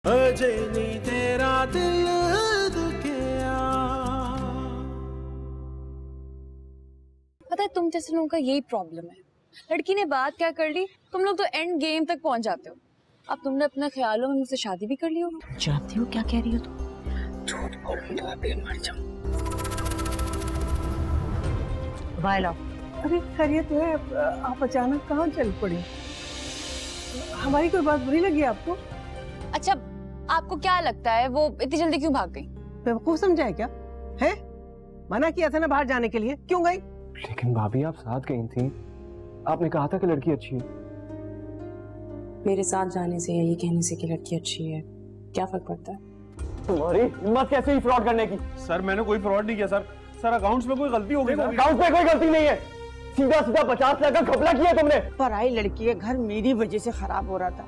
अजनी तेरा दिल दुखिया। पता है तुम जैसे लोगों का यही प्रॉब्लम है। लड़की ने बात क्या कर ली, तुम लोग तो एंड गेम तक पहुंच जाते हो। अब तुमने अपने ख्यालों में मुझसे शादी भी कर ली हो। जानती हो क्या कह रही हो तुम? झूठ बोलूं तो आप मर जाऊं। वायला, अरे खैरियत है? आप अचानक कहाँ चल पड़ी? हमारी कोई बात बुरी लगी आपको? अच्छा, आपको क्या लगता है वो इतनी जल्दी क्यों भाग गई? बेवकूफ समझा है क्या? है? मना किया था ना बाहर जाने के लिए, क्यों गई? लेकिन भाभी आप साथ गई थी, आपने कहा था कि लड़की अच्छी है। मेरे साथ जाने से या ये कहने से कि लड़की अच्छी है क्या फर्क पड़ता है? तुम्हारी हिम्मत कैसे ही फ्रॉड करने की? सर मैंने कोई फ्रॉड नहीं किया सर। सर अकाउंट्स में कोई गलती हो गई। अकाउंट में कोई गलती नहीं है, सीधा सीधा 50 लाख का घपला किया तुमने। पराई लड़की है, घर मेरी वजह से खराब हो रहा था,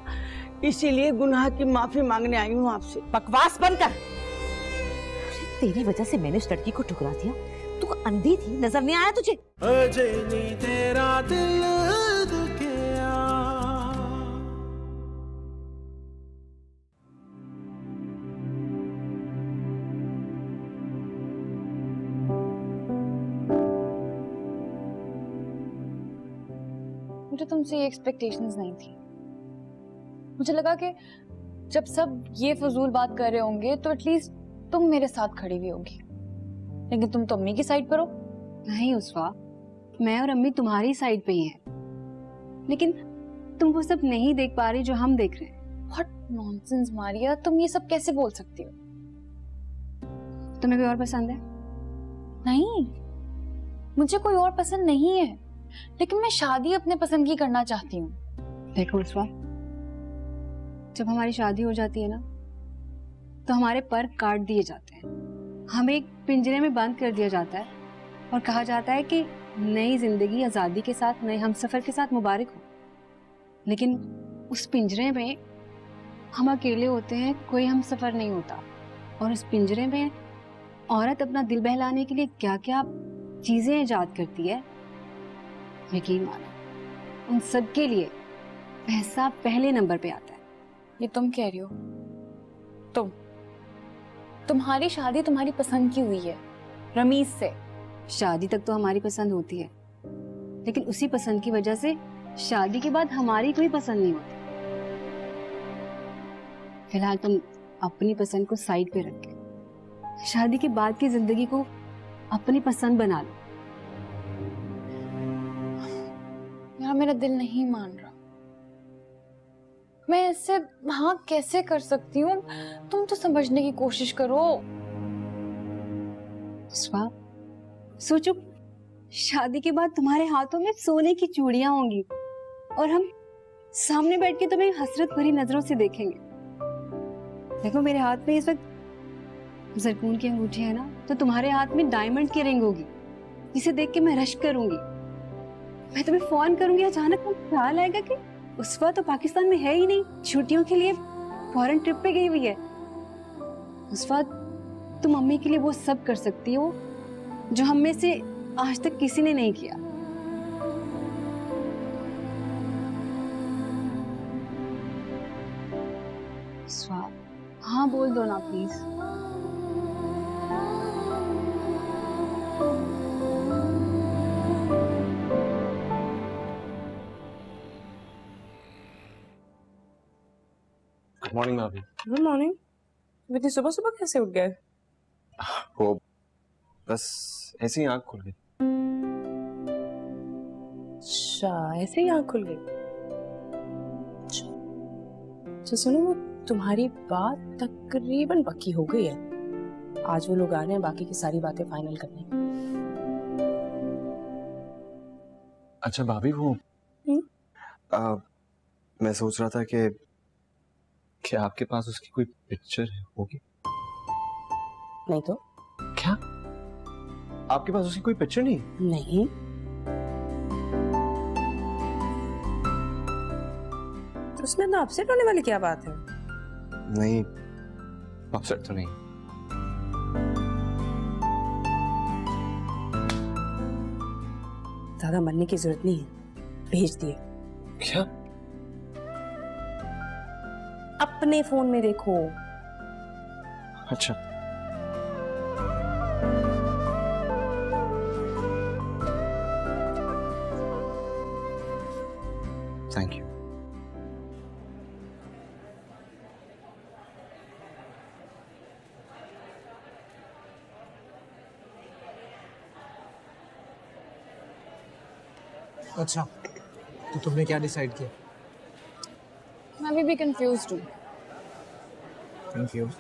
इसीलिए गुनाह की माफी मांगने आई हूँ आपसे। बकवास बंद कर। तेरी वजह से मैंने उस लड़की को ठुकरा दिया। तू अंधी थी, नजर नहीं आया तुझे? अजनी तेरा दिल दुखिया। मुझे तुमसे ये एक्सपेक्टेशंस नहीं थी। मुझे लगा कि जब सब ये फजूल बात कर रहे होंगे तो एटलीस्ट तुम मेरे साथ खड़ी हुई होगी, लेकिन तुम तो अम्मी की साइड पर हो। नहीं उस्वा, मैं और अम्मी तुम्हारी साइड पे ही हैं, लेकिन तुम वो सब नहीं देख पा रही जो हम देख रहे हैं। व्हाट नॉनसेंस मारिया, तुम ये सब कैसे बोल सकती हो? तुम्हें कोई और पसंद है? नहीं, मुझे कोई और पसंद नहीं है, लेकिन मैं शादी अपने पसंद की करना चाहती हूँ। देखो उस्वा, जब हमारी शादी हो जाती है ना तो हमारे पर काट दिए जाते हैं, हमें एक पिंजरे में बंद कर दिया जाता है और कहा जाता है कि नई जिंदगी आजादी के साथ नए हमसफर के साथ मुबारक हो। लेकिन उस पिंजरे में हम अकेले होते हैं, कोई हमसफर नहीं होता। और उस पिंजरे में औरत अपना दिल बहलाने के लिए क्या क्या चीजें इजाद करती है, यकीन मानो उन सब के लिए पैसा पहले नंबर पे आता है। ये तुम कह रही हो? तुम्हारी शादी तुम्हारी पसंद की हुई है रमीज से। शादी तक तो हमारी पसंद होती है, लेकिन उसी पसंद की वजह से शादी के बाद हमारी कोई पसंद नहीं होती। फिलहाल तुम अपनी पसंद को साइड पे रख के शादी के बाद की जिंदगी को अपनी पसंद बना लो। यार मेरा दिल नहीं मान रहा, मैं इससे हाँ कैसे कर सकती हूँ? तुम तो समझने की कोशिश करो। सोचो, शादी के बाद तुम्हारे हाथों में सोने की चूड़ियां होंगी और हम सामने बैठ के तुम्हें हसरत भरी नजरों से देखेंगे। देखो मेरे हाथ में इस वक्त जरकून की अंगूठी है ना, तो तुम्हारे हाथ में डायमंड की रिंग होगी, जिसे देख के मैं रश करूंगी। मैं तुम्हें फोन करूंगी, अचानक मुझे ख्याल आएगा कि उस वक्त तो पाकिस्तान में है ही नहीं, छुट्टियों के लिए फॉरेन ट्रिप पे गई हुई है। उस वक्त तुम मम्मी के लिए वो सब कर सकती हो जो हम में से आज तक किसी ने नहीं किया। हाँ बोल दो ना प्लीज। गुड मॉर्निंग भाभी। Good morning. इतनी सुबह सुबह कैसे उठ गए? वो बस ऐसे ही आँख खुल गई। अच्छा, ऐसे ही आँख खुल गई। अच्छा सुनो, वो तुम्हारी बात तकरीबन पक्की हो गई है। आज वो लोग आ रहे हैं बाकी की सारी बातें फाइनल करने। अच्छा भाभी, वो मैं सोच रहा था कि क्या आपके पास उसकी कोई पिक्चर होगी? नहीं तो क्या आपके पास उसकी कोई पिक्चर नहीं? नहीं। तो उसमें ना अपसेट होने वाली क्या बात है? नहीं, अपसेट तो नहीं। ज्यादा मनने की जरूरत नहीं है, भेज दिए। क्या? अब अपने फोन में देखो। अच्छा थैंक यू। अच्छा, तो तुमने क्या डिसाइड किया? मैं अभी भी कंफ्यूज्ड हूँ। कंफ्यूज?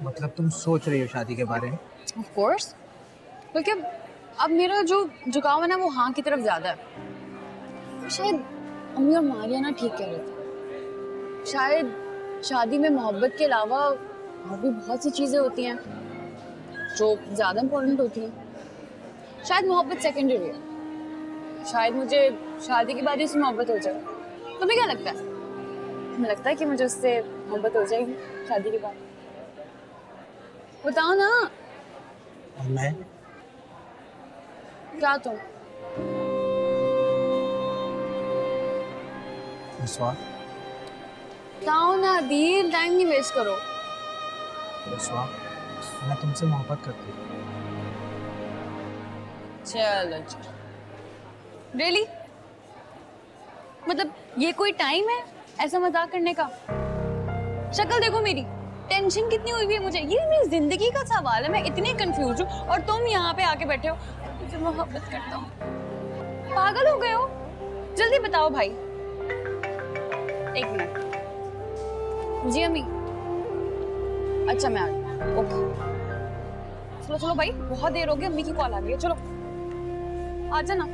मतलब तुम सोच रही हो शादी के बारे में? ऑफ कोर्स, क्योंकि अब मेरा जो झुकाव है ना वो हाँ की तरफ ज्यादा है। शायद अम्मी और मारिया ना ठीक कह रहे थे। शायद शादी में मोहब्बत के अलावा और भी बहुत सी चीजें होती हैं जो ज्यादा इम्पोर्टेंट होती हैं। शायद मोहब्बत सेकेंडरी है। शायद मुझे शादी के बाद ही उससे मोहब्बत हो जाए। तुम्हें क्या लगता है? तुम्हें लगता है कि मुझे उससे मोहब्बत हो जाएगी शादी के बाद? बताओ ना। और मैं? क्या तुम? विश्वास? बताओ ना दीर, टाइम नहीं वेस्ट करो। विश्वास, मैं तुमसे मोहब्बत करती हूँ। चलो रियली? मतलब ये कोई टाइम है ऐसा मजाक करने का? शक्ल देखो मेरी, टेंशन कितनी हुई है मुझे। ये मेरी जिंदगी का सवाल है, मैं इतनी कंफ्यूज हूँ और तुम यहाँ पे आके बैठे हो मुझे मोहब्बत करता हूँ। पागल हो गए हो? जल्दी बताओ भाई। एक मिनट। जी अम्मी। अच्छा मैं आ गई। ओके चलो चलो भाई, बहुत देर हो गई, अम्मी की कॉल आ गई है। चलो आ जाना।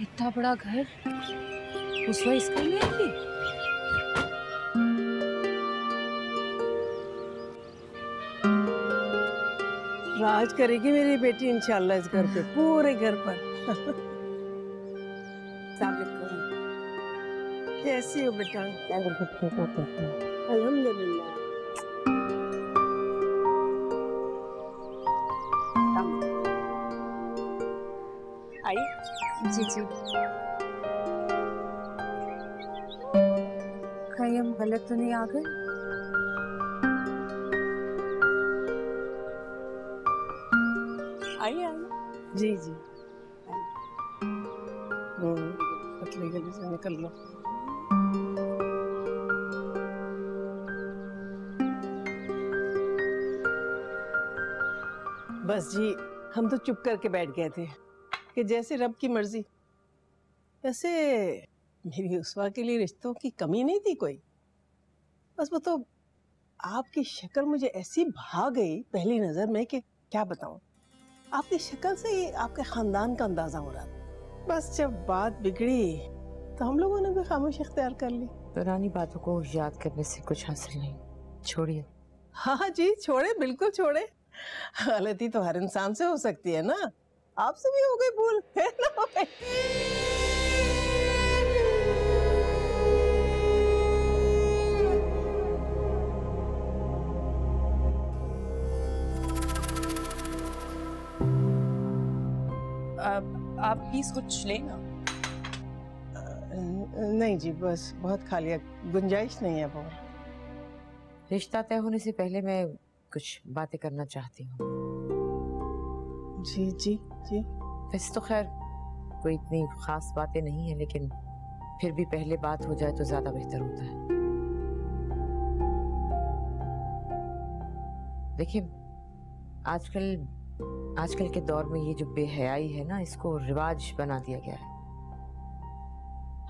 इतना बड़ा घर उस वक्त इसका ही है? राज करेगी मेरी बेटी इंशाल्लाह इस घर पे, पूरे घर पर। कैसी हो बेटा? अल्हम्दुलिल्लाह। आई? जी जी। कहीं हम गलत तो नहीं आ गए? आई आई जी जी। पतली गली से निकल लो। बस जी, हम तो चुप करके बैठ गए थे कि जैसे रब की मर्जी। वैसे मेरी उसवा के लिए रिश्तों की कमी नहीं थी कोई। बस वो तो आपकी शक्ल मुझे ऐसी भा गई पहली नजर में कि क्या बताऊं। आपकी शक्ल से ही आपके खानदान का अंदाजा हो रहा था। बस जब बात बिगड़ी तो हम लोगों ने भी खामोशी इख्तियार कर ली। पुरानी बातों को याद करने से कुछ हासिल नहीं, छोड़िए। हाँ जी छोड़े, बिल्कुल छोड़े। गलती तो हर इंसान से हो सकती है ना। आपसे भी हो गई भूल, है ना? आप प्लीज कुछ लेना। नहीं जी, बस बहुत खा लिया, गुंजाइश नहीं है बहुत। रिश्ता तय होने से पहले मैं कुछ बातें करना चाहती हूँ। जी जी जी। वैसे तो खैर कोई इतनी खास बातें नहीं है, लेकिन फिर भी पहले बात हो जाए तो ज्यादा बेहतर होता है। देखिए आजकल के दौर में ये जो बेहयाई है ना, इसको रिवाज बना दिया गया है।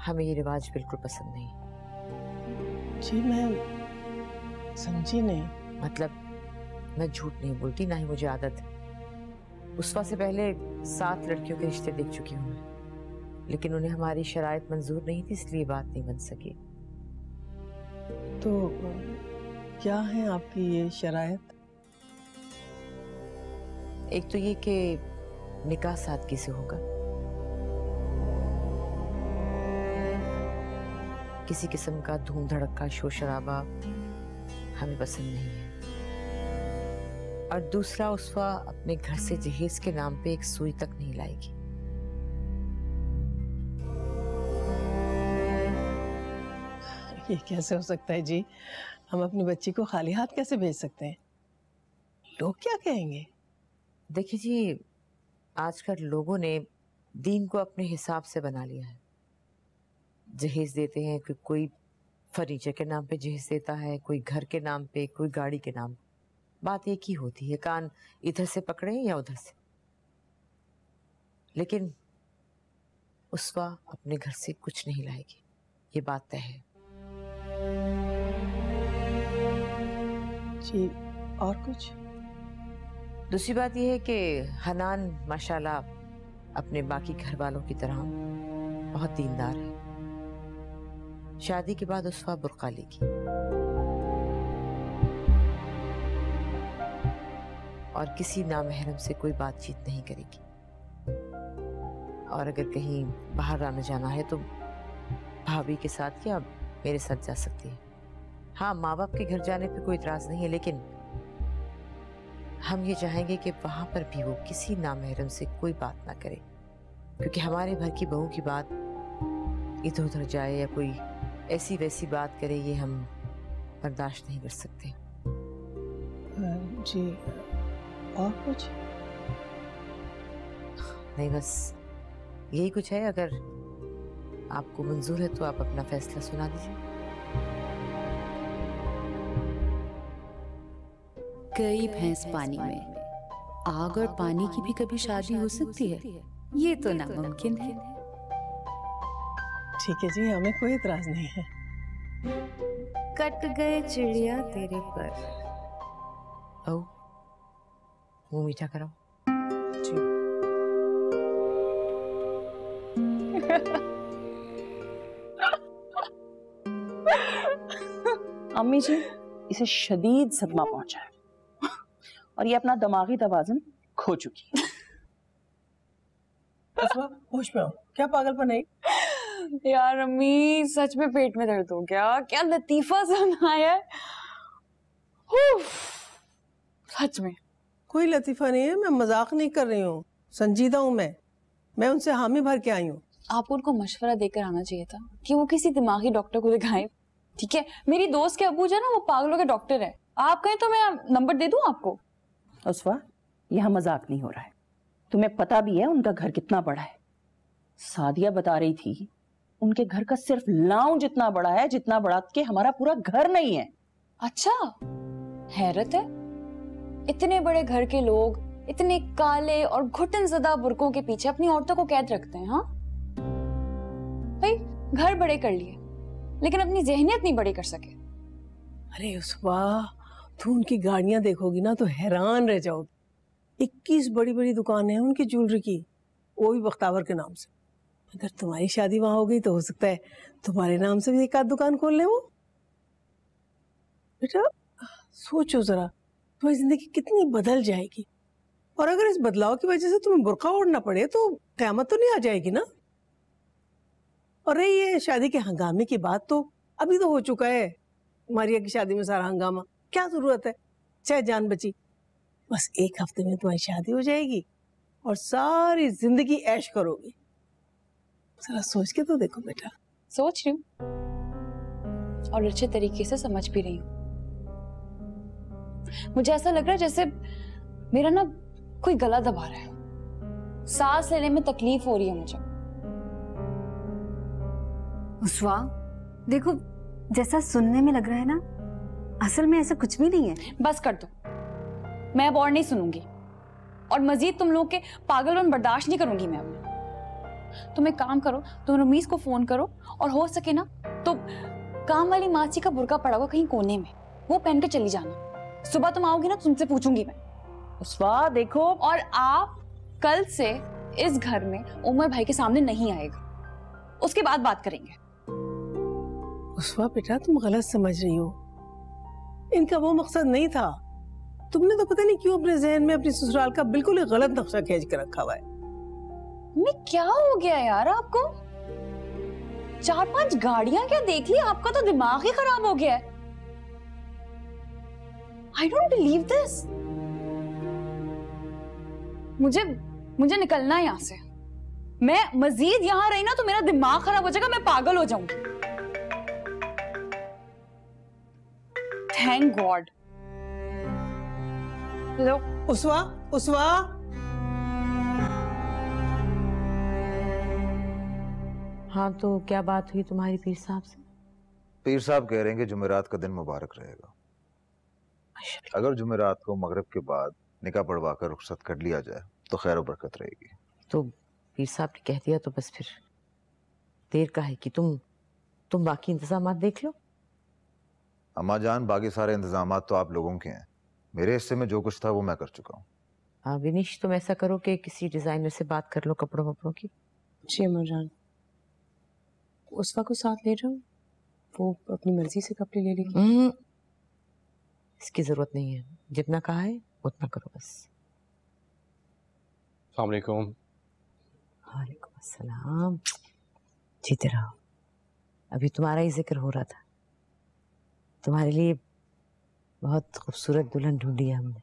हमें ये रिवाज बिल्कुल पसंद नहीं। जी मैं समझी नहीं। मतलब मैं झूठ नहीं बोलती, ना ही मुझे आदत है, उस्फा से पहले 7 लड़कियों के रिश्ते देख चुकी हूँ मैं, लेकिन उन्हें हमारी शराइत मंजूर नहीं थी, इसलिए बात नहीं बन सकी। तो क्या है आपकी ये शराइत? एक तो ये कि निकाह सादगी से होगा, किसी किस्म का धूम धड़का शोर शराबा हमें पसंद नहीं है, और दूसरा उस्फा अपने घर से जहेज के नाम पे एक सुई तक नहीं लाएगी। ये कैसे हो सकता है जी? हम अपनी बच्ची को खाली हाथ कैसे भेज सकते हैं? लोग क्या कहेंगे? देखिए जी, आजकल लोगों ने दीन को अपने हिसाब से बना लिया है। जहेज देते हैं कि कोई फर्नीचर के नाम पे जहेज देता है, कोई घर के नाम पे, कोई गाड़ी के नाम। बात एक ही होती है, कान इधर से पकड़े या उधर से। लेकिन उस्फा अपने घर से कुछ नहीं लाएगी, ये बात तय है। जी, और कुछ? दूसरी बात यह है कि हनान माशाल्लाह अपने बाकी घर वालों की तरह बहुत दीनदार है। शादी के बाद उस्फा बुर्का लेगी और किसी नामहरम से कोई बातचीत नहीं करेगी, और अगर कहीं बाहर आना जाना है तो भाभी के साथ या मेरे साथ जा सकती है। हाँ, माँ बाप के घर जाने पे कोई इतराज नहीं है, लेकिन हम ये चाहेंगे कि वहां पर भी वो किसी नामहरम से कोई बात ना करे, क्योंकि हमारे घर की बहू की बात इधर उधर जाए या कोई ऐसी वैसी बात करे, ये हम बर्दाश्त नहीं कर सकते। जी, और कुछ? नहीं, बस यही कुछ है। अगर आपको मंजूर है तो आप अपना फैसला सुना दीजिए। गई भैंस पानी में, आग और पानी की भी कभी शादी हो सकती है? ये तो नामुमकिन है। ठीक है जी, हमें कोई इतराज नहीं है। कट गए चिड़िया तेरे पर। ओ, मुंह मीठा कराओ। अम्मी जी, इसे शदीद सदमा पहुंचा है और ये अपना दिमागी तवाज़ुन खो चुकी है। होश में हो क्या? पागलपन है यार अम्मी, सच में पेट में दर्द हो गया। क्या लतीफा सुनाया है। सच में कोई लतीफा नहीं है, मैं मजाक नहीं कर रही हूँ, संजीदा हूँ मैं उनसे हामी भर के आई हूँ। आपको उनको मशवरा देकर आना चाहिए था कि वो किसी दिमागी डॉक्टर को दिखाएं। ठीक है, मेरी दोस्त के अबू जो है ना, वो पागलों के डॉक्टर है। आप कहें तो मैं नंबर दे दूं आपको। उस्फा, यहाँ मजाक नहीं हो रहा है, तुम्हें पता भी है उनका घर कितना बड़ा है। सादिया बता रही थी उनके घर का सिर्फ लाउंज इतना बड़ा है जितना बड़ा कि हमारा पूरा घर नहीं है। अच्छा, हैरत है, इतने बड़े घर के लोग इतने काले और घुटनज़दा बुर्कों के पीछे अपनी औरतों को कैद रखते हैं। हाँ भाई, घर बड़े कर लिए लेकिन अपनी ज़हनियत नहीं बड़ी कर सके। अरे उस्फा, तू उनकी गाड़ियां देखोगी ना तो हैरान रह जाओगी। 21 बड़ी बड़ी दुकानें हैं उनकी ज्वेलरी की, वो भी बख्तावर के नाम से। अगर तुम्हारी शादी वहां हो गई तो हो सकता है तुम्हारे नाम से भी एक आध दुकान खोल ले वो। बेटा सोचो जरा, तुम्हारी जिंदगी कितनी बदल जाएगी, और अगर इस बदलाव की वजह से तुम्हें बुर्का ओढ़ना पड़े तो क़यामत तो नहीं आ जाएगी ना। और रही ये शादी के हंगामे की बात, तो अभी तो हो चुका है मारिया की शादी में सारा हंगामा। क्या जरूरत है, चाहे जान बची। बस 1 हफ्ते में तुम्हारी शादी हो जाएगी और सारी जिंदगी ऐश करोगी। जरा सोच के तो देखो बेटा। सोच रही हूँ और अच्छे तरीके से समझ भी रही हूँ। मुझे ऐसा लग रहा है जैसे मेरा ना कोई गला दबा रहा है, सांस लेने में तकलीफ हो रही है मुझे। उस्फा, देखो जैसा सुनने में लग रहा है ना, असल में ऐसा कुछ भी नहीं है। बस कर दो, मैं अब और नहीं सुनूंगी और मजीद तुम लोग के पागलपन बर्दाश्त नहीं करूंगी मैं अब। तुम एक काम करो, तुम रमीज को फोन करो और हो सके ना तो काम वाली मासी का बुर्का पड़ा हुआ कहीं कोने में, वो पहनकर चली जाना। सुबह तुम आओगी ना, तुमसे पूछूंगी मैं। उस्फा देखो, और आप कल से इस घर में उमर भाई के सामने नहीं आएगा, उसके बाद बात करेंगे। उस्मा बेटा, तुम गलत समझ रही हो। इनका वो मकसद नहीं था। तुमने तो पता नहीं क्यों अपने जहन में अपनी ससुराल का बिल्कुल ही गलत नक्शा खींच कर रखा हुआ है। मैं क्या हो गया यार आपको? 4-5 गाड़ियां क्या देख ली? आपका तो दिमाग ही खराब हो गया है। I don't believe this। मुझे निकलना है यहाँ से। मैं मजीद यहाँ रही ना तो मेरा दिमाग खराब हो जाएगा, मैं पागल हो जाऊंगी। Thank God. लो उस्मा, उस्मा। हाँ, तो क्या बात हुई तुम्हारी पीर साहब से? पीर साहब कह रहे हैं कि जुमेरात का दिन मुबारक रहेगा। अगर जुमेरात को मगरिब के बाद निकाह पढ़वा कर रुखसत कर लिया जाए तो खैर और बरकत रहेगी। तो पीर साहब ने कह दिया तो बस फिर देर का है कि तुम बाकी इंतजाम देख लो। अम्मा जान, बाकी सारे इंतजाम तो आप लोगों के हैं। मेरे हिस्से में जो कुछ था वो मैं कर चुका हूँ। विनीश, तुम ऐसा करो कि किसी डिजाइनर से बात कर लो कपड़ों वपड़ों की। जी अम्मा जान। उस्मा को साथ ले जाओ, वो अपनी मर्जी से कपड़े ले लेगी। इसकी जरूरत नहीं है, जितना कहा है उतना करो बस। अस्सलाम वालेकुम। वालेकुम अस्सलाम। जीते रहो। अभी तुम्हारा ही जिक्र हो रहा था। तुम्हारे लिए बहुत खूबसूरत दुल्हन ढूंढी है हमने।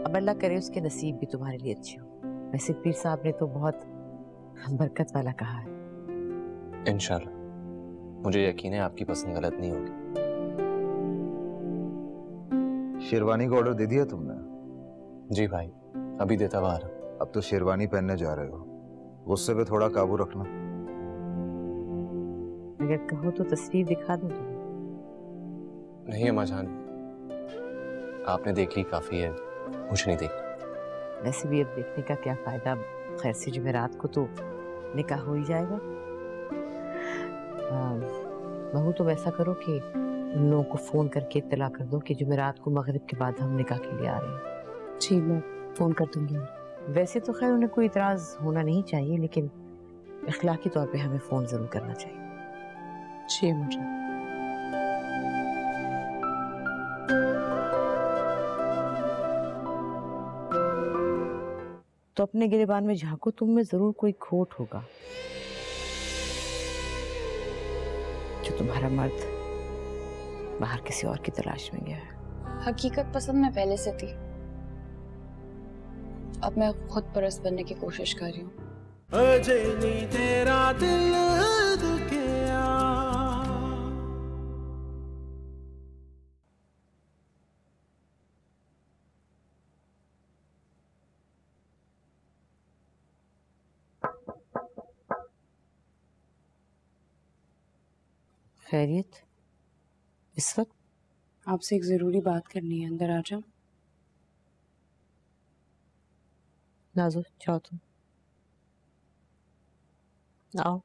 अब अल्लाह करे उसके नसीब भी तुम्हारे लिए अच्छे हो। वैसे पीर साहब ने तो बहुत बरकत वाला कहा है। इंशाल्लाह, मुझे यकीन है आपकी पसंद गलत नहीं होगी। शेरवानी का ऑर्डर दे दिया तुमने? जी भाई, अभी देता बाहर। अब तो शेरवानी पहनने जा रहे हो, गुस्से पे थोड़ा काबू रखना। अगर कहो तो तस्वीर दिखा दो। नहीं अम्मा जान, आपने देख ली काफी है, मुझे नहीं देखना। वैसे भी अब देखने का क्या फायदा? खैर से जुमेरात को तो निकाह हो ही जाएगा। बहू, तुम ऐसा करो कि उन लोगों को फोन करके इत्तला कर दो कि जुमेरात को मगरिब के बाद हम निकाह के लिए आ रहे हैं। जी, मैं फोन कर दूंगी। वैसे तो खैर उन्हें कोई इतराज होना नहीं चाहिए, लेकिन इखलाकी तौर पे हमें फोन जरूर करना चाहिए। जी मुझे। तो अपने गिरेबान में झांको, तुम में जरूर कोई खोट होगा जो तुम्हारा मर्द बाहर किसी और की तलाश में गया है। हकीकत पसंद मैं पहले से थी, अब मैं खुद परस्त बनने की कोशिश कर रही हूँ। अजे नी तेरा दिल दुखिया। खैरियत? इस वक्त आपसे एक जरूरी बात करनी है, अंदर आ जाओ। नाजो, जाओ तुम, आओ।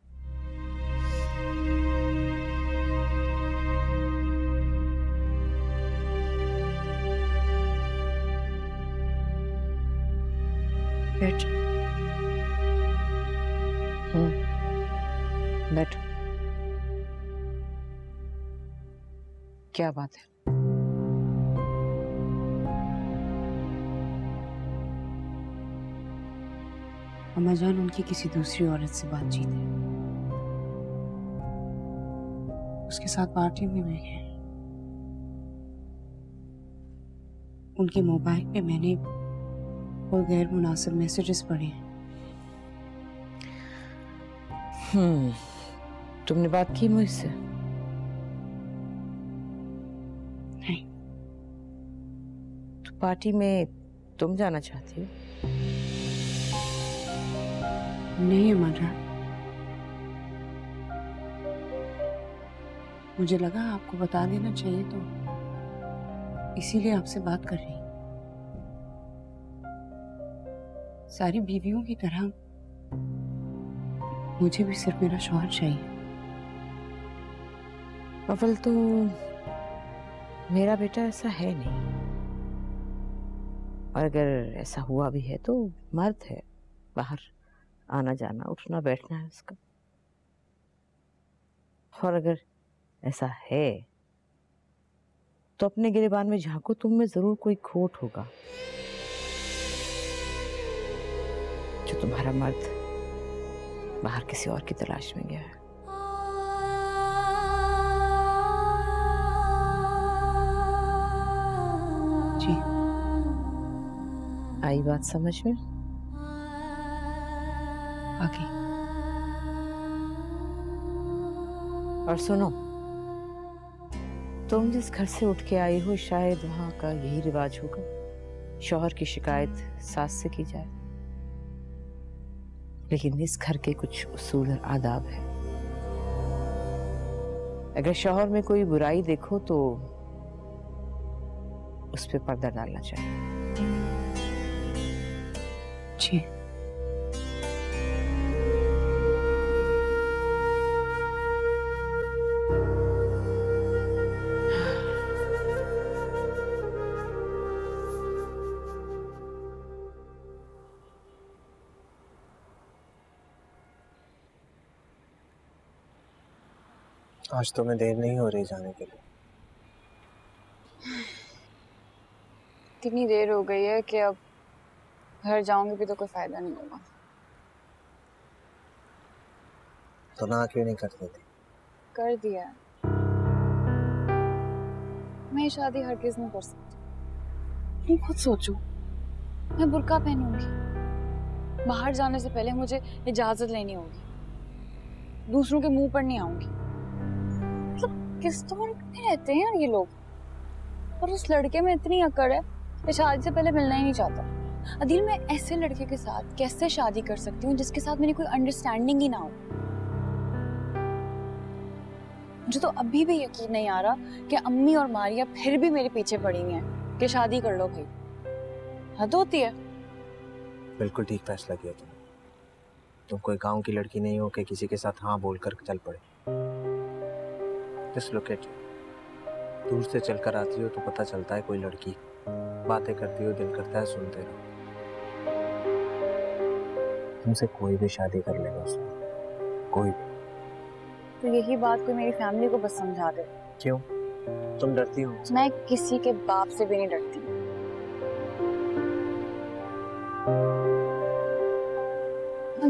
बैठ। बैठो। क्या बात है? अम्मा जान, उनकी किसी दूसरी औरत से बातचीत है, उसके साथ पार्टी में मैं है। उनके मोबाइल पे मैंने कोई गैर मुनासिब मैसेजेस पढ़े हैं। तुमने बात की मुझसे? नहीं। तो पार्टी में तुम जाना चाहती हो? नहीं अम्मा जान, मुझे लगा आपको बता देना चाहिए, तो इसीलिए आपसे बात कर रही हूँ। सारी बीवियों की तरह मुझे भी सिर्फ मेरा शौहर चाहिए। अव्वल तो मेरा बेटा ऐसा है नहीं। और अगर ऐसा हुआ भी है तो मर्द है, बाहर आना जाना उठना बैठना है उसका। और अगर ऐसा है तो अपने गिरेबान में झांको, तुम में जरूर कोई खोट होगा जो तुम्हारा मर्द बाहर किसी और की तलाश में गया है। जी आई बात समझ में? आगे और सुनो, तुम जिस घर से उठ के आई हो शायद वहां का यही रिवाज होगा, शौहर की शिकायत सास से की जाए। लेकिन इस घर के कुछ उसूल और आदाब है। अगर शौहर में कोई बुराई देखो तो उस पे पर्दा डालना चाहिए। जी आज तो मैं देर नहीं हो रही जाने के लिए। इतनी देर हो गई है कि अब घर जाऊंगी भी तो कोई फायदा नहीं होगा। तो ना क्यों नहीं करती थी? कर दिया। मैं शादी हरगिज नहीं कर सकती। तुम खुद सोचो, मैं बुर्का पहनूंगी, बाहर जाने से पहले मुझे इजाजत लेनी होगी, दूसरों के मुंह पर नहीं आऊंगी। मतलब किस दौर में रहते हैं ये लोग। और उस लड़के में इतनी अकड़ है कि शादी से पहले मिलना ही नहीं चाहता। अदिल, मैं ऐसे लड़के के साथ कैसे शादी कर सकती हूँ जिसके साथ मेरी कोई अंडरस्टैंडिंग ही ना हो। मुझे तो अभी भी यकीन नहीं आ रहा कि अम्मी और मारिया फिर भी मेरे पीछे पड़ी हैं कि शादी कर लो भाई। हद होती है। बिल्कुल ठीक फैसला किया तुम कोई गांव की लड़की नहीं हो कि किसी के साथ हाँ बोलकर चल पड़े। Just look at you. दूर से चलकर आती हो तो पता चलता है कोई लड़की, बातें करती हो दिल करता है सुनते रहो। तुमसे कोई भी शादी कर लेगा उसमें, कोई भी। तो यही बात कोई मेरी फैमिली को बस समझा दे। क्यों? तुम डरती हो? मैं किसी के बाप से भी नहीं डरती।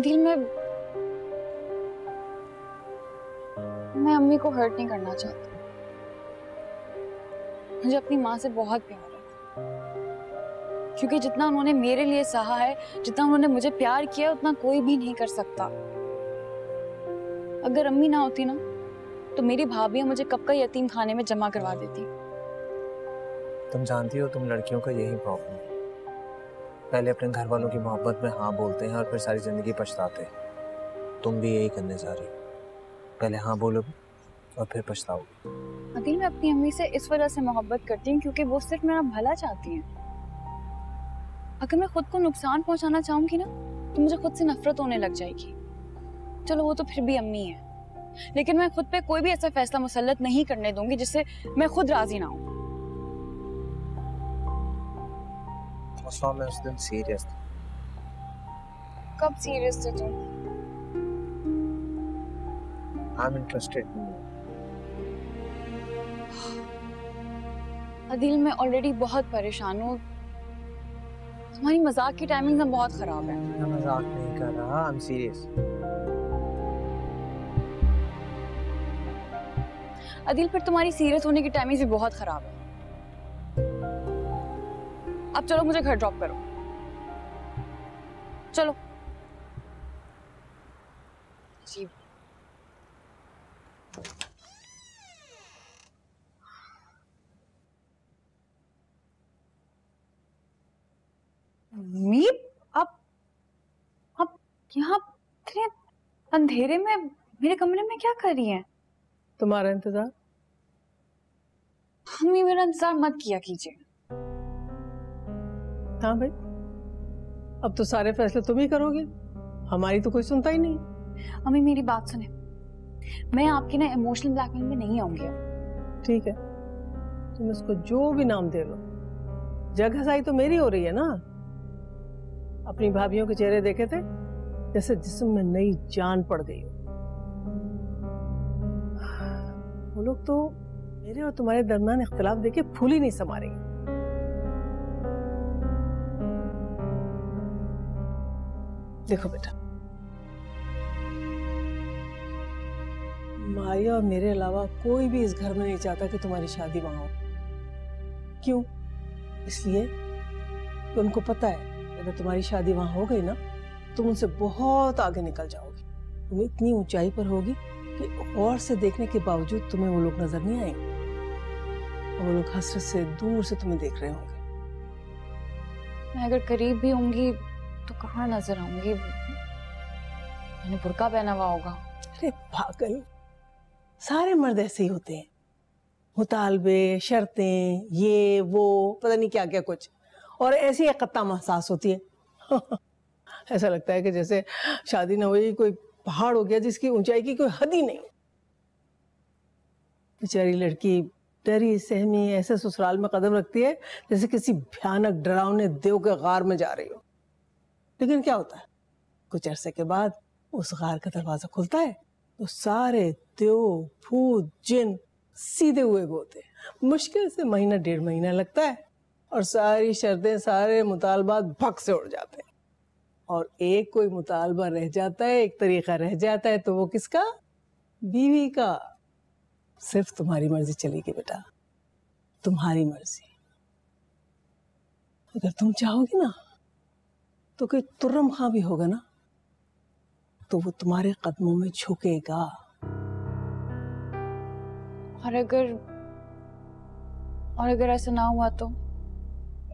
दिल में मैं अम्मी को हर्ट नहीं करना चाहती। मुझे अपनी माँ से बहुत प्यार है, क्योंकि जितना उन्होंने मेरे लिए सहा है, जितना उन्होंने मुझे प्यार किया, उतना कोई भी नहीं कर सकता। अगर अम्मी ना होती ना तो मेरी भाभी मुझे कब का यतीम खाने में जमा करवा देती। तुम जानती हो तुम लड़कियों का यही प्रॉब्लम है। पहले अपने घर वालों की मोहब्बत में हाँ बोलते हैं और फिर सारी जिंदगी पछताते हैं। तुम भी यही करने जा रही हो। पहले हाँ बोलोगे और फिर पछताओगे। अदिल, मैं अपनी अम्मी से इस वजह से मोहब्बत करती हूँ क्योंकि वो सिर्फ मेरा भला चाहती हैं। अगर मैं खुद को नुकसान पहुंचाना चाहूंगी ना तो मुझे खुद से नफरत होने लग जाएगी। चलो वो तो फिर भी अम्मी है, लेकिन मैं खुद पे कोई भी ऐसा फैसला मुसल्लत नहीं करने दूंगी जिससे मैं खुद राजी ना हूं। मैं उस दिन सीरियस था। कब सीरियस थे तुम? I'm interested in you. Adil, मैं ऑलरेडी बहुत परेशान हूँ। तुम्हारी मजाक की टाइमिंग ना बहुत खराब है। मैं मजाक नहीं कर रहा, I'm serious. अदिल, फिर तुम्हारी सीरियस होने की टाइमिंग भी बहुत खराब है। अब चलो मुझे घर ड्रॉप करो। चलो। जी। मी, अब यहाँ इतने अंधेरे में मेरे कमरे में क्या कर रही हैं? तुम्हारा इंतजार। मम्मी, मेरा इंतजार मत किया कीजिए। हाँ भाई, अब तो सारे फैसले तुम ही करोगे, हमारी तो कोई सुनता ही नहीं। मम्मी, मेरी बात सुने। मैं आपकी ना इमोशनल ब्लैकमेल में नहीं आऊंगी अब। ठीक है, तुम इसको जो भी नाम दे लो, जगह साई तो मेरी हो रही है ना। अपनी भाभियों के चेहरे देखे थे जैसे जिस्म में नई जान पड़ गई हो। वो लोग तो मेरे और तुम्हारे दरमियान इख्तिलाफ देके फूल ही नहीं समा रही। देखो बेटा, मारिया और मेरे अलावा कोई भी इस घर में नहीं चाहता कि तुम्हारी शादी वहां हो। क्यों? इसलिए कि उनको पता है अगर तुम्हारी शादी वहां हो गई ना, तुम उनसे बहुत आगे निकल जाओगी। तुम इतनी ऊंचाई पर होगी कि गौर से देखने के बावजूद तुम्हें वो लोग नजर नहीं आएंगे और वो लोग हसरत से दूर से तुम्हें देख रहे होंगे। मैं अगर करीब भी होंगी तो कहाँ नजर आऊंगी? मैंने बुर्का पहना हुआ होगा। अरे पागल, सारे मर्द ऐसे ही होते हैं, मुतालबे, शर्तें, ये वो पता नहीं क्या क्या कुछ, और ऐसी एक कत्ता महसास होती है। ऐसा लगता है कि जैसे शादी ना हुई कोई पहाड़ हो गया जिसकी ऊंचाई की कोई हद ही नहीं। बेचारी लड़की डरी सहमी ऐसे ससुराल में कदम रखती है जैसे किसी भयानक डरावने देव के गार में जा रही हो। लेकिन क्या होता है, कुछ अरसे के बाद उस गार का दरवाजा खुलता है तो सारे देव भूत जिन सीधे हुए होते हैं। मुश्किल से महीना 1.5 महीना लगता है और सारी शर्तें, सारे मुतालबात भग से उड़ जाते हैं और एक कोई मुतालबा रह जाता है, एक तरीका रह जाता है। तो वो किसका? बीवी का। सिर्फ तुम्हारी मर्जी चलेगी बेटा, तुम्हारी मर्जी। अगर तुम चाहोगी ना तो कोई तुर्रम खां भी होगा ना तो वो तुम्हारे कदमों में झुकेगा। और अगर ऐसा ना हुआ तो?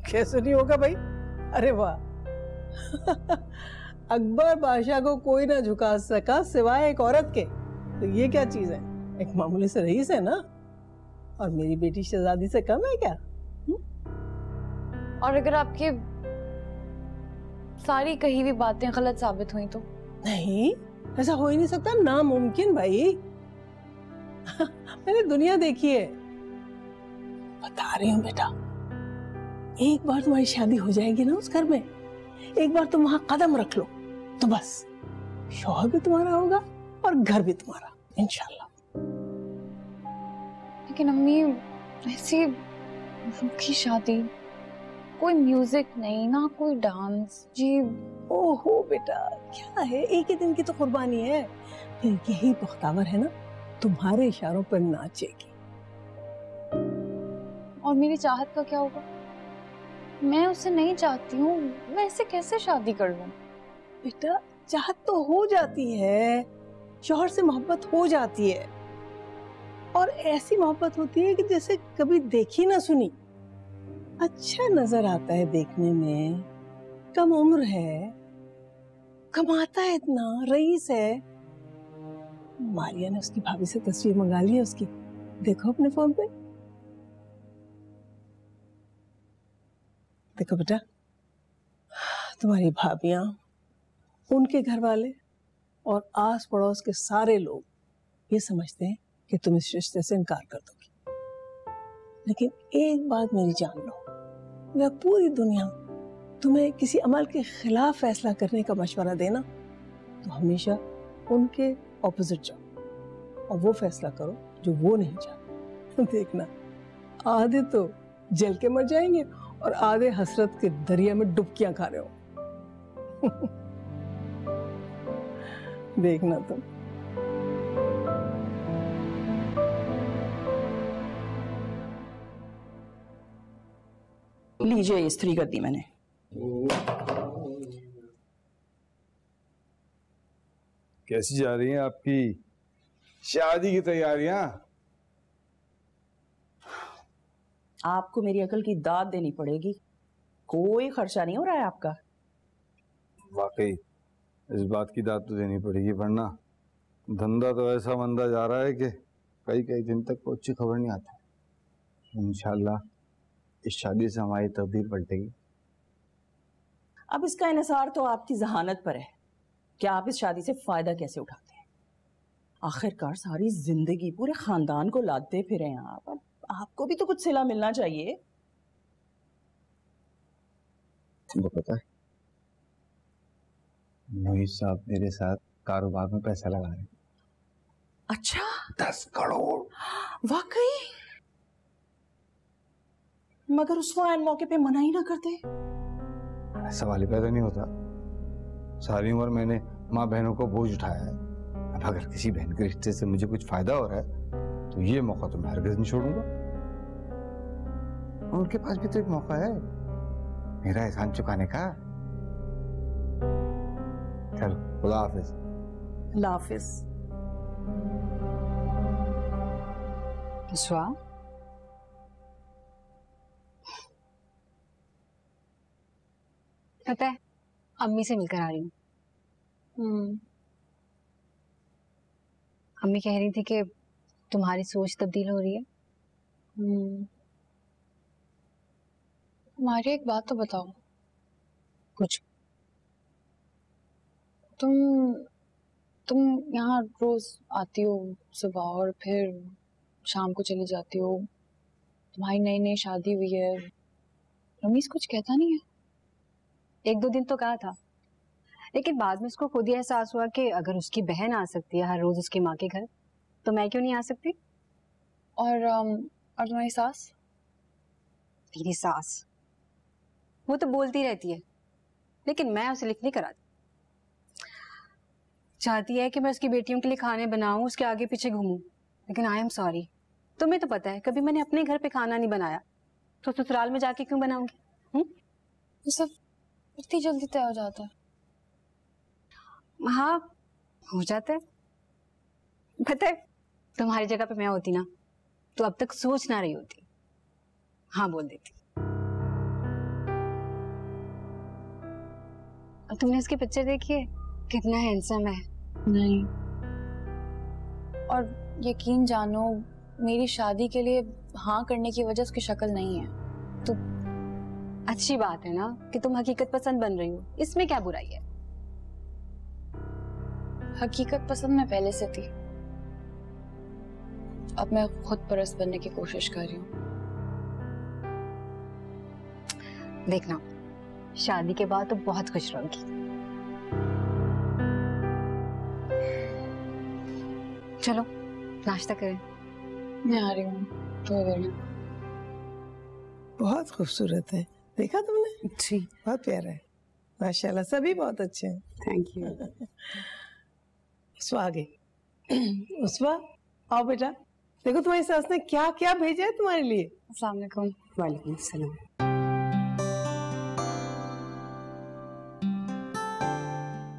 कैसे नहीं होगा भाई? अरे वाह, अकबर बादशाह को कोई ना झुका सका सिवाय एक औरत के। तो ये क्या चीज है? एक मामूली से रईस है ना, और मेरी बेटी शहजादी से कम है क्या? और अगर आपके सारी कही हुई बातें गलत साबित हुई तो? नहीं, ऐसा हो ही नहीं सकता, नामुमकिन भाई। मैंने दुनिया देखी है, बता रही हूँ बेटा। एक बार तुम्हारी शादी हो जाएगी ना उस घर में, एक बार तुम वहां कदम रख लो तो बस शौहर भी तुम्हारा होगा और घर भी तुम्हारा, इंशाल्लाह। लेकिन अम्मी, ऐसी रूखी शादी, कोई म्यूजिक नहीं, ना कोई डांस जी। ओहो बेटा, क्या है, एक ही दिन की तो कुर्बानी है। फिर यही बख्तावर है ना, तुम्हारे इशारों पर नाचेगी। और मेरी चाहत का क्या होगा? मैं उसे नहीं चाहती हूँ, मैं ऐसे कैसे शादी कर लूं? बेटा, चाहत तो हो जाती है, शौहर से मोहब्बत हो जाती है, और ऐसी मोहब्बत होती है कि जैसे कभी देखी ना सुनी। अच्छा नजर आता है देखने में, कम उम्र है, कमाता है इतना, रईस है। मारिया ने उसकी भाभी से तस्वीर मंगा ली है उसकी, देखो अपने फोन पे। देखो बेटा, तुम्हारी भाभियां, उनके घर वाले और आस पड़ोस के सारे लोग ये समझते हैं कि तुम इस रिश्ते से इनकार कर दोगी। लेकिन एक बात मेरी जान लो, अगर पूरी दुनिया तुम्हें किसी अमल के खिलाफ फैसला करने का मशवरा देना तो हमेशा उनके ऑपोजिट जाओ और वो फैसला करो जो वो नहीं चाहते। देखना, आधे तो जल के मर जाएंगे और आधे हसरत के दरिया में डुबकियां खा रहे हो। देखना तुम। लीजिए, इस्त्री कर दी मैंने। कैसी जा रही हैं आपकी शादी की तैयारियां? आपको मेरी अकल की दाद देनी पड़ेगी, कोई खर्चा नहीं हो रहा है आपका। वाकई इस बात की दाद तो देनी पड़ेगी, वरना धंधा तो ऐसा मंदा जा रहा है कि कई कई दिन तक कोई अच्छी खबर नहीं आती। इंशाल्लाह इस शादी से हमारी तकदीर पलटेगी। अब इसका इन्हिसार तो आपकी जहानत पर है कि आप इस शादी से फायदा कैसे उठाते हैं। आखिरकार सारी जिंदगी पूरे खानदान को लादते फिरे आप, अब आपको भी तो कुछ सिला मिलना चाहिए। तुमको पता है मोहित साहब मेरे साथ कारोबार में पैसा लगा रहे हैं। अच्छा 10 करोड़। वाकई? मगर उस ऐन मौके पे मना ही ना करते। सवाल ही पैदा नहीं होता। सारी उम्र मैंने माँ बहनों को बोझ उठाया है। अब अगर किसी बहन के रिश्ते से मुझे कुछ फायदा हो रहा है तो ये मौका तो मैं हरगिज़ नहीं छोड़ूंगा। और उनके पास भी तो एक मौका है मेरा एहसान चुकाने का। चल खुदा हाफिज। अल्लाह हाफिज। स्वा, पता है अम्मी से मिलकर आ रही हूँ। अम्मी कह रही थी कि तुम्हारी सोच तब्दील हो रही है। तुम्हारी एक बात तो बताओ। कुछ? तुम यहाँ रोज आती हो सुबह और फिर शाम को चली जाती हो। तुम्हारी नई नई शादी हुई है। रमीज कुछ कहता नहीं है? 1-2 दिन तो कहा था, लेकिन बाद में उसको खुद ही एहसास हुआ कि अगर उसकी बहन आ सकती है हर रोज उसकी माँ के घर, तो मैं क्यों नहीं आ सकती? और तुम्हारी सास? तेरी सास वो तो बोलती रहती है, लेकिन मैं उसे लिख नहीं कराती। चाहती है कि मैं उसकी बेटियों के लिए खाने बनाऊं, उसके आगे पीछे घूमूं, लेकिन आई एम सॉरी, तुम्हें तो पता है कभी मैंने अपने घर पे खाना नहीं बनाया, तो ससुराल में जाके क्यों बनाऊंगी? ये सब इतनी जल्दी तय हो जाता है? हाँ हो जाता है। पता है तुम्हारी जगह पे मैं होती ना तो अब तक सोच ना रही होती, हाँ बोल देती। और तुमने उसके पिक्चर देखी है? कितना हैंडसम है। नहीं, और यकीन जानो मेरी शादी के लिए हाँ करने की वजह उसकी शक्ल नहीं है। तो अच्छी बात है ना कि तुम हकीकत पसंद बन रही हो, इसमें क्या बुराई है? हकीकत पसंद मैं पहले से थी, अब मैं खुद परस्त बनने की कोशिश कर रही हूँ। देखना शादी के बाद तो बहुत खुश रहूंगी। चलो नाश्ता करें। मैं आ रही हूँ थोड़ी देर में। बहुत खूबसूरत है, देखा तुमने? जी बहुत प्यारा है माशाल्लाह, सभी बहुत अच्छे हैं। Thank you. उसवा आ गई। उसवा आओ बेटा, देखो तुम्हारी सास ने क्या क्या भेजा है तुम्हारे लिए। अस्सलाम वालेकुम। वालेकुम अस्सलाम।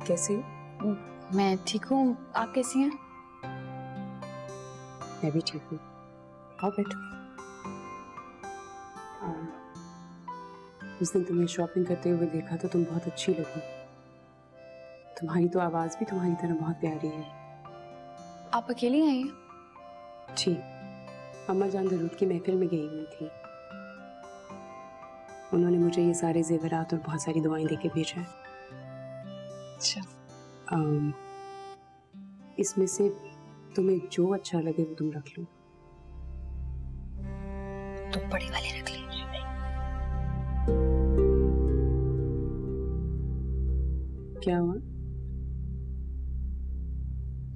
कैसी? मैं ठीक हूँ, आप कैसी हैं? मैं भी ठीक हूँ। आओ बैठो। उस दिन तुम्हें शॉपिंग करते हुए देखा तो तुम बहुत अच्छी लगी। तुम्हारी तो आवाज भी तुम्हारी तरह बहुत प्यारी है। आप अकेली आई हैं? जी, अम्मा जान दरूद की महफिल में गई हुई थी। उन्होंने मुझे ये सारे जेवरात और बहुत सारी दुआएं देके भेजा है। अच्छा। इसमें से तुम्हें जो अच्छा लगे वो तुम रख लो। तो बड़े वाले रख लीजिए। क्या हुआ?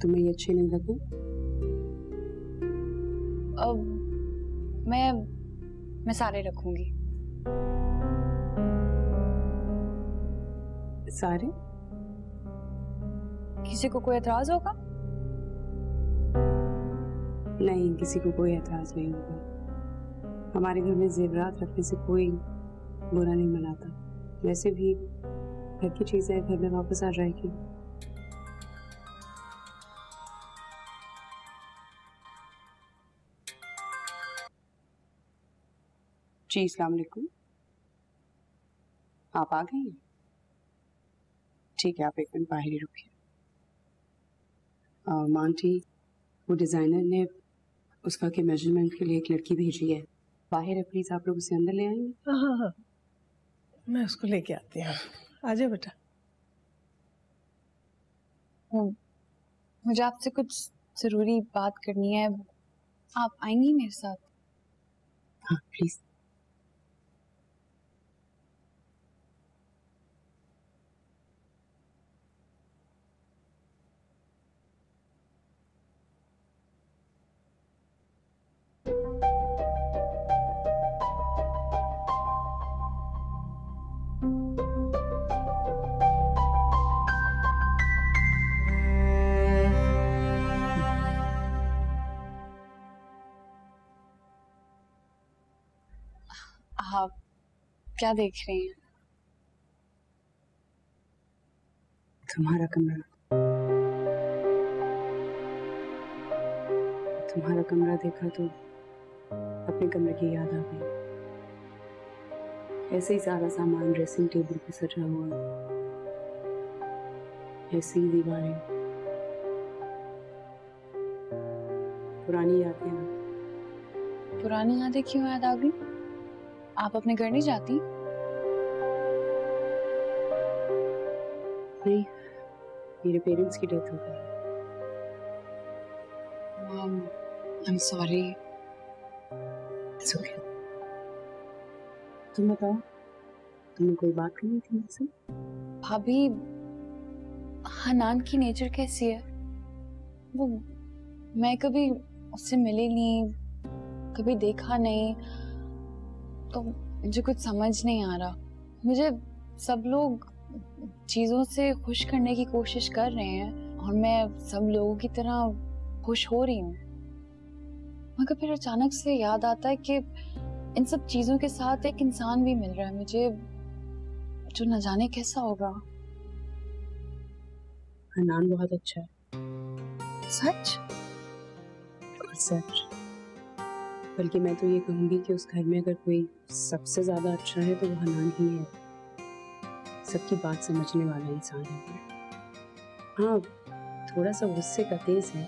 तुम्हें ये अच्छे नहीं लगे? अब मैं सारे रखूंगी। सारे? किसी को कोई एतराज होगा? नहीं, किसी को कोई एतराज नहीं होगा। हमारे घर में जेवरात रखने से कोई बुरा नहीं मनाता। वैसे भी घर की चीजें घर में वापस आ जाएगी। जी अस्सलाम वालेकुम। आप आ गई हैं? ठीक है, आप एक मिनट बाहर ही रुकिए। आंटी, वो डिजाइनर ने उसका के मेजरमेंट के लिए एक लड़की भेजी है। बाहर है, प्लीज आप लोग उसे अंदर ले आएंगे? हाँ हाँ, मैं उसको लेके आती हूँ। आ जाओ बेटा। मुझे आपसे कुछ जरूरी बात करनी है, आप आएंगी मेरे साथ? हाँ प्लीज। क्या देख रही हैं? तुम्हारा कमरा। तुम्हारा कमरा देखा तो अपने कमरे की याद आ गई। ऐसे ही सारा सामान ड्रेसिंग टेबल पे सजा हुआ, ऐसी ही दीवारें, पुरानी यादें। पुरानी यादें क्यों याद आ गई? आप अपने घर नहीं जाती? नहीं, मेरे पेरेंट्स की डेथ हो गई। I'm sorry. It's okay. तुम बताओ, तुमने कोई बात करनी थी मुझसे? भाभी, हनान की नेचर कैसी है? वो मैं कभी उससे मिली नहीं, कभी देखा नहीं, तो मुझे कुछ समझ नहीं आ रहा। मुझे सब लोग चीजों से खुश करने की कोशिश कर रहे हैं और मैं सब लोगों की तरह खुश हो रही हूँ, मगर फिर अचानक से याद आता है कि इन सब चीजों के साथ एक इंसान भी मिल रहा है मुझे, जो न जाने कैसा होगा। हनान बहुत अच्छा है। सच? सच। बल्कि मैं तो ये कहूंगी कि उस घर में अगर कोई सबसे ज्यादा अच्छा है तो वो हनान ही है। सबकी बात समझने वाला इंसान है। हाँ, थोड़ा सा गुस्से का तेज है,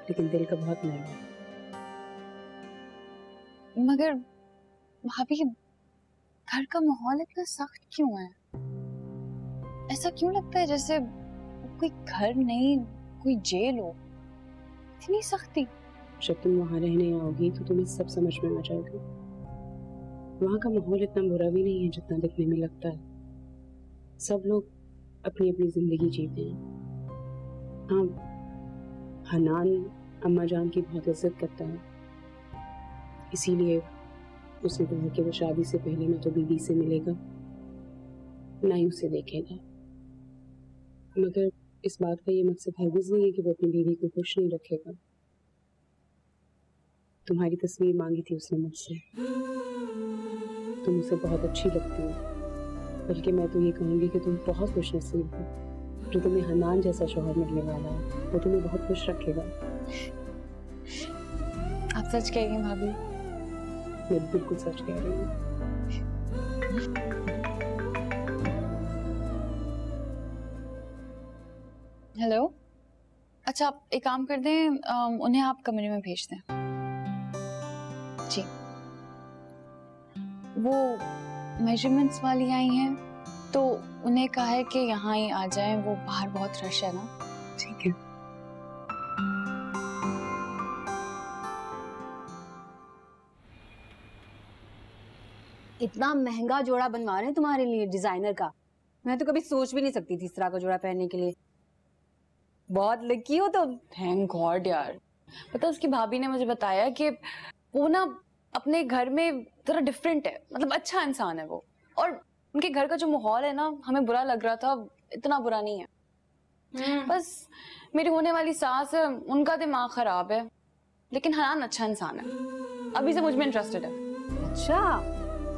लेकिन दिल का बहुत नरम है। मगर भाभी, घर का माहौल इतना सख्त क्यों है? ऐसा क्यों लगता है जैसे कोई घर नहीं, कोई जेल हो? इतनी सख्ती। जब तुम वहां रहने आओगी तो तुम्हें सब समझ में आ जाएगा। वहां का माहौल इतना बुरा भी नहीं है जितना दिखने में लगता है। सब लोग अपनी अपनी जिंदगी जीते हैं। हाँ, हनान अम्मा जान की बहुत इज्जत करता है, इसीलिए उसने कहा कि वो शादी से पहले ना तो बीवी से मिलेगा ना ही उसे देखेगा। मगर इस बात का ये मकसद हरगिज़ नहीं है कि वो अपनी बीवी को खुश नहीं रखेगा। तुम्हारी तस्वीर मांगी थी उसने मुझसे। तुम उसे बहुत अच्छी लगती हो, बल्कि मैं तो ये कहूंगी कि तुम बहुत खुशनसीब हो। जो तुम्हें हनान जैसा शौहर मिलने वाला है वो तुम्हें बहुत खुश रखेगा। आप सच कह रही हैं भाभी? मैं बिल्कुल सच कह रही हूँ। हेलो, अच्छा आप एक काम कर दें, उन्हें आप कमरे में भेज दें। जी, वो मेजरमेंट्स वाली आई हैं तो उन्हें कहा है कि यहाँ ही आ जाएं, वो बाहर बहुत रश है ना। ठीक है। इतना महंगा जोड़ा बनवा रहे हैं तुम्हारे लिए डिजाइनर का। मैं तो कभी सोच भी नहीं सकती थी इस तरह का जोड़ा पहनने के लिए। बहुत लकी हो तुम। थैंक गॉड यार। पता उसकी भाभी ने मुझे बताया कि वो ना अपने घर में थोड़ा डिफरेंट है, मतलब अच्छा इंसान है वो, और उनके घर का जो माहौल है ना, हमें बुरा लग रहा था, इतना बुरा नहीं है। बस मेरी होने वाली सास है, उनका दिमाग खराब है, लेकिन हनान अच्छा इंसान है, अभी से मुझ में इंटरेस्टेड है। अच्छा,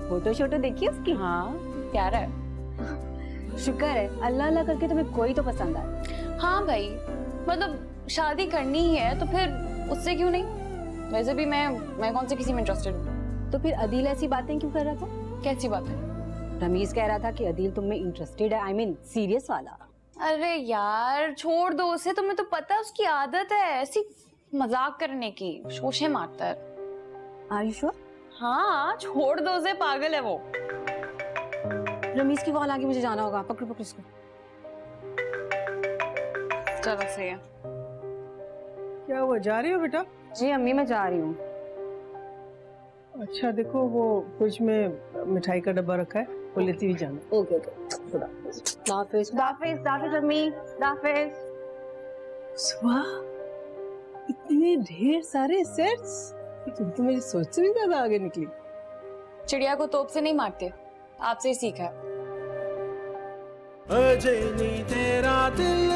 फोटो शोटो देखी उसकी? हाँ, प्यारा है। शुक्र है, अल्लाह अल्लाह करके तुम्हें कोई तो पसंद आए। हाँ भाई, मतलब शादी करनी ही है तो फिर उससे क्यों नहीं। वैसे भी मैं कौन से किसी में इंटरेस्टेड हूँ। तो फिर अदील ऐसी बातें क्यों कर रहा था? कैसी बातें? रमीज कह रहा था कि अदील तुम में इंटरेस्टेड है, आई मीन सीरियस वाला। अरे यार छोड़ दो उसे, तुम्हें तो पता है उसकी आदत है ऐसी मजाक करने की, शोशे मारता है। Are you sure? हाँ, छोड़ दो उसे, पागल है वो। रमीज की कॉल आगे, मुझे जाना होगा। पकड़ो पकड़ो इसको। चलो सही है। क्या हुआ, जा रही हो बेटा? जी अम्मी, मैं जा रही हूँ। अच्छा देखो, वो फ्रिज में मिठाई का डब्बा रखा है, वो लेती हुई जाना। Okay okay. दाफिज दाफिज दाफिज अम्मी, दाफिज। वाह, इतने ढेर सारे सेट्स, तुम तो मेरी सोच से भी ज्यादा आगे निकली। चिड़िया को तोप से नहीं मारते, आपसे ही सीखा है। अजनी तेरा दिल